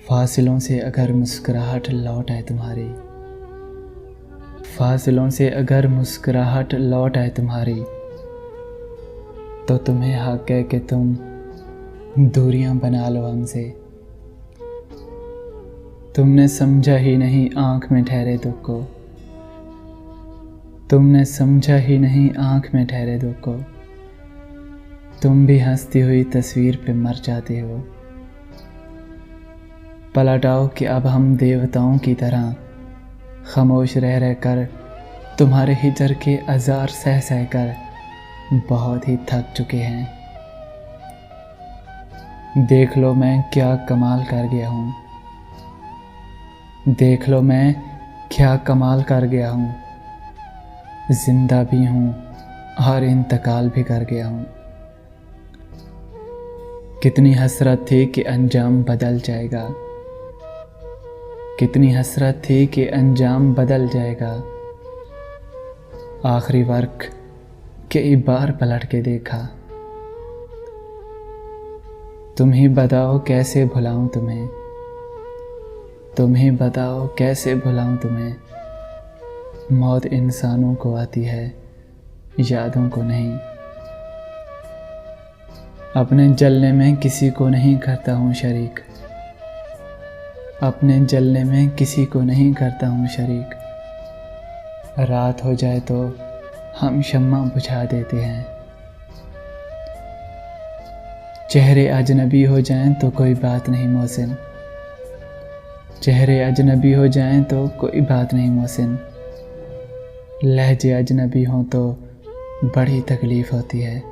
फासिलों से अगर मुस्कुराहट लौट आए तुम्हारी, फासिलों से अगर मुस्कुराहट लौट आए तुम्हारी, तो तुम्हें हक है कि तुम दूरियां बना लो हमसे। तुमने समझा ही नहीं आँख में ठहरे दुख को, तुमने समझा ही नहीं आँख में ठहरे दुख को। तुम भी हंसती हुई तस्वीर पे मर जाते हो। पलट आओ कि अब हम देवताओं की तरह खामोश रह रह कर तुम्हारे हिजर के अज़ार सह सह कर बहुत ही थक चुके हैं। देख लो मैं क्या कमाल कर गया हूँ, देख लो मैं क्या कमाल कर गया हूँ। जिंदा भी हूँ और इंतकाल भी कर गया हूँ। कितनी हसरत थी कि अंजाम बदल जाएगा, कितनी हसरत थी कि अंजाम बदल जाएगा। आखिरी वक्त कई बार पलट के देखा। तुम ही बताओ कैसे भुलाऊं तुम्हें, तुम ही बताओ कैसे भुलाऊं तुम्हें। मौत इंसानों को आती है, यादों को नहीं। अपने जलने में किसी को नहीं करता हूँ शरीक, अपने जलने में किसी को नहीं करता हूँ शरीक। रात हो जाए तो हम शम्मा बुझा देते हैं। चेहरे अजनबी हो जाएं तो कोई बात नहीं मोहसिन, चेहरे अजनबी हो जाएं तो कोई बात नहीं मोहसिन। लहजे अजनबी हों तो बड़ी तकलीफ़ होती है।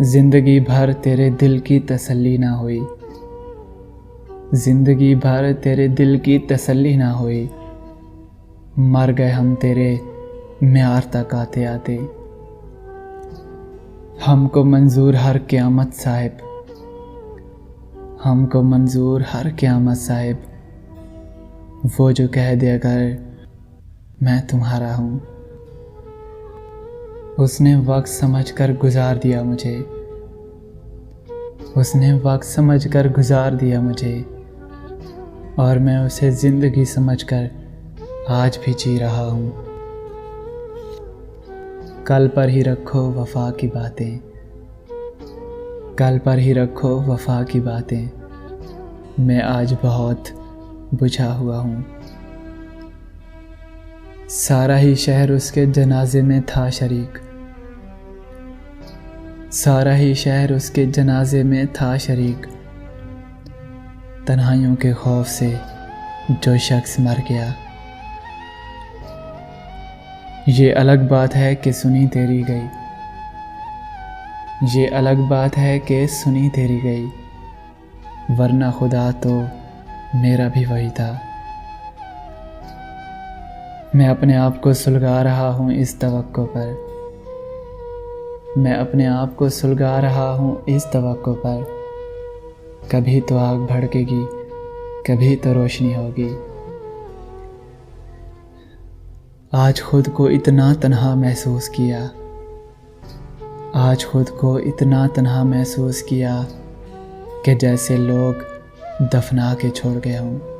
ज़िंदगी भर तेरे दिल की तसल्ली ना हुई, ज़िंदगी भर तेरे दिल की तसल्ली ना हुई। मर गए हम तेरे म्यार तक आते आते। हमको मंजूर हर क़यामत साहिब, हमको मंजूर हर क़यामत साहिब। वो जो कह दे अगर मैं तुम्हारा हूँ। उसने वक्त समझकर गुजार दिया मुझे, उसने वक्त समझकर गुजार दिया मुझे। और मैं उसे ज़िंदगी समझकर आज भी जी रहा हूँ। कल पर ही रखो वफ़ा की बातें, कल पर ही रखो वफ़ा की बातें। मैं आज बहुत बुझा हुआ हूँ। सारा ही शहर उसके जनाजे में था शरीक, सारा ही शहर उसके जनाजे में था शरीक। तन्हाइयों के खौफ से जो शख्स मर गया। ये अलग बात है कि सुनी तेरी गई, ये अलग बात है कि सुनी तेरी गई। वरना खुदा तो मेरा भी वही था। मैं अपने आप को सुलगा रहा हूँ इस तवक्को पर, मैं अपने आप को सुलगा रहा हूँ इस तवक्को पर। कभी तो आग भड़केगी, कभी तो रोशनी होगी। आज खुद को इतना तन्हा महसूस किया, आज खुद को इतना तन्हा महसूस किया कि जैसे लोग दफना के छोड़ गए हों।